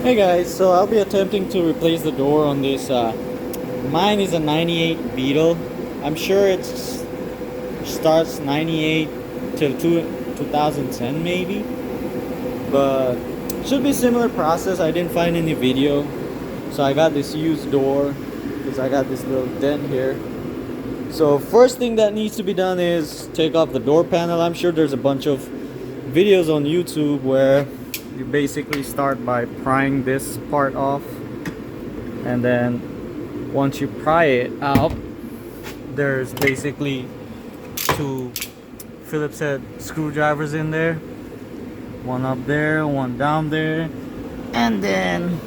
Hey guys, so I'll be attempting to replace the door on this. Mine is a 98 Beetle. I'm sure it starts 98 till 2010 maybe, but should be similar process. I didn't find any video, so I got this used door because I got this little dent here. So first thing that needs to be done is take off the door panel. I'm sure there's a bunch of videos on YouTube where you basically start by prying this part off, and then once you pry it out, there's basically two Phillips head screwdrivers in there, one up there, one down there, and then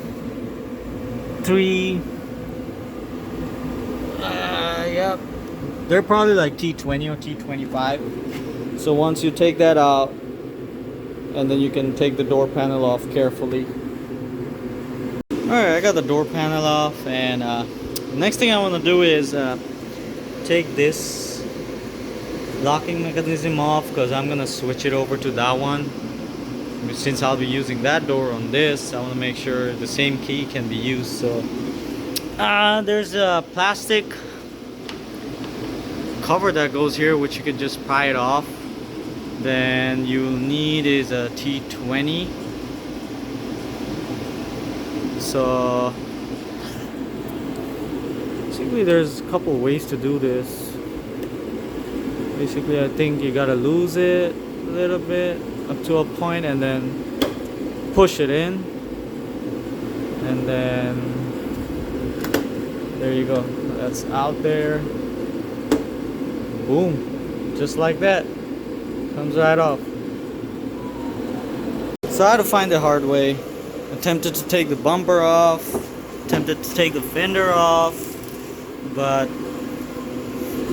three yep, they're probably like T20 or T25. So once you take that out, and then you can take the door panel off carefully. Alright, I got the door panel off, and the next thing I want to do is take this locking mechanism off, because I'm gonna switch it over to that one. Since I'll be using that door on this, I want to make sure the same key can be used. So there's a plastic cover that goes here, which you can just pry it off. Then you'll need is a T20. So basically there's a couple ways to do this. Basically I think you gotta lose it a little bit up to a point and then push it in, and then there you go, that's out there. Boom, just like that. Comes right off. So I had to find the hard way. Attempted to take the bumper off, attempted to take the fender off, but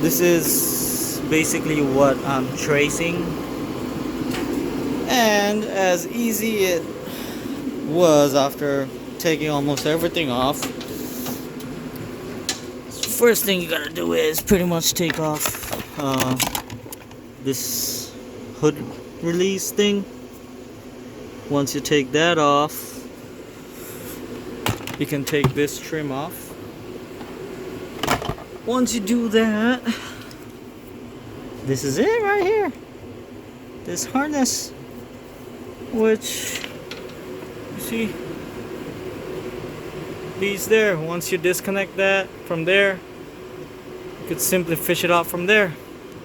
this is basically what I'm tracing. And as easy it was after taking almost everything off, first thing you gotta do is pretty much take off this hood release thing. Once you take that off, you can take this trim off. Once you do that, this is it right here, this harness, which you see these there. Once you disconnect that from there, you could simply fish it out from there.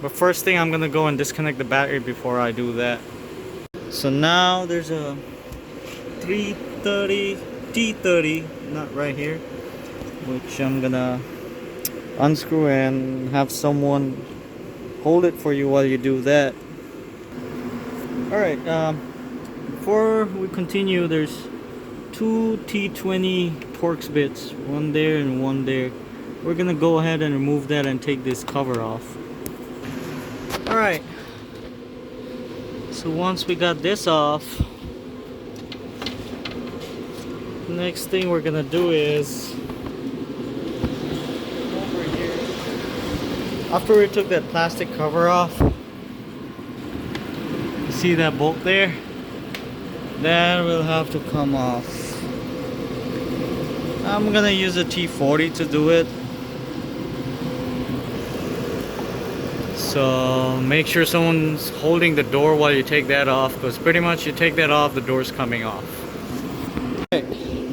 But first thing, I'm gonna go and disconnect the battery before I do that. So now there's a 330 T30 nut right here, which I'm gonna unscrew and have someone hold it for you while you do that. Alright, before we continue, there's two T20 Torx bits, one there and one there. We're gonna go ahead and remove that and take this cover off. Alright, so once we got this off, the next thing we're gonna do is over here, after we took that plastic cover off, you see that bolt there? That will have to come off. I'm gonna use a T40 to do it. So make sure someone's holding the door while you take that off, because pretty much you take that off, the door's coming off. Okay,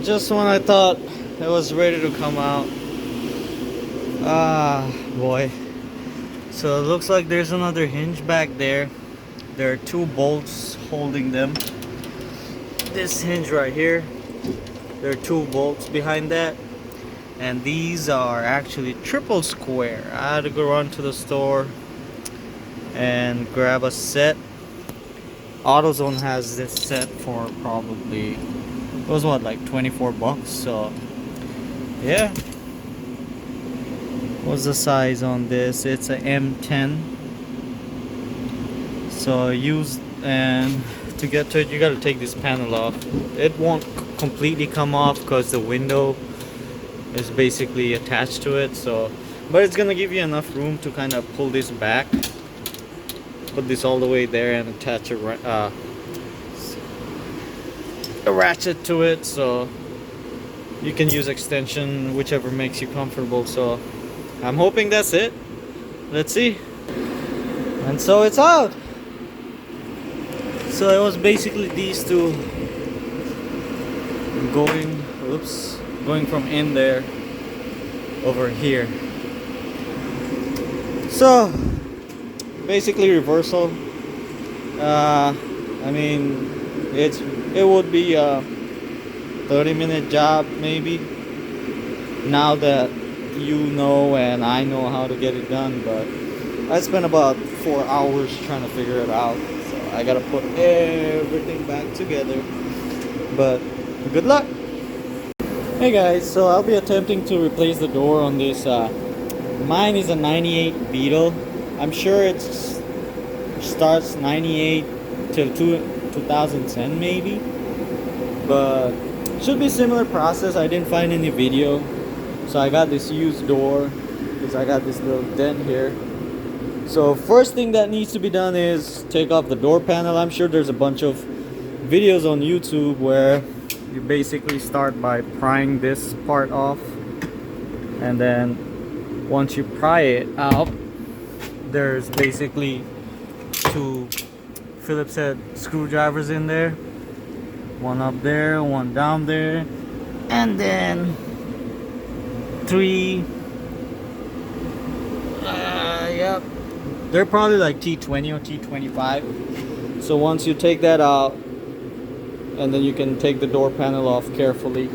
just when I thought it was ready to come out, boy. So it looks like there's another hinge back there. There are two bolts holding them. This hinge right here, there are two bolts behind that, and these are actually triple square. I had to go run to the store and grab a set. AutoZone has this set for probably, it was what, like 24 bucks. So yeah, what's the size on this? It's a M10. So and to get to it, you got to take this panel off. It won't completely come off because the window is basically attached to it. So, but it's gonna give you enough room to kind of pull this back, put this all the way there, and attach it right a ratchet to it, so you can use extension, whichever makes you comfortable. So I'm hoping that's it. Let's see. And so it's out. So it was basically these two going from in there over here. So basically reversal. I mean, it would be a 30-minute job maybe, now that you know and I know how to get it done, but I spent about 4 hours trying to figure it out, so I gotta put everything back together. But good luck. Hey guys, so I'll be attempting to replace the door on this. Mine is a 98 Beetle. I'm sure it starts 98 till 2010 maybe, but should be similar process. I didn't find any video, so I got this used door because I got this little dent here. So first thing that needs to be done is take off the door panel. I'm sure there's a bunch of videos on YouTube where you basically start by prying this part off, and then once you pry it out, there's basically two Phillips head screwdrivers in there, one up there, one down there, and then three yep, they're probably like T20 or T25. So once you take that out, and then you can take the door panel off carefully,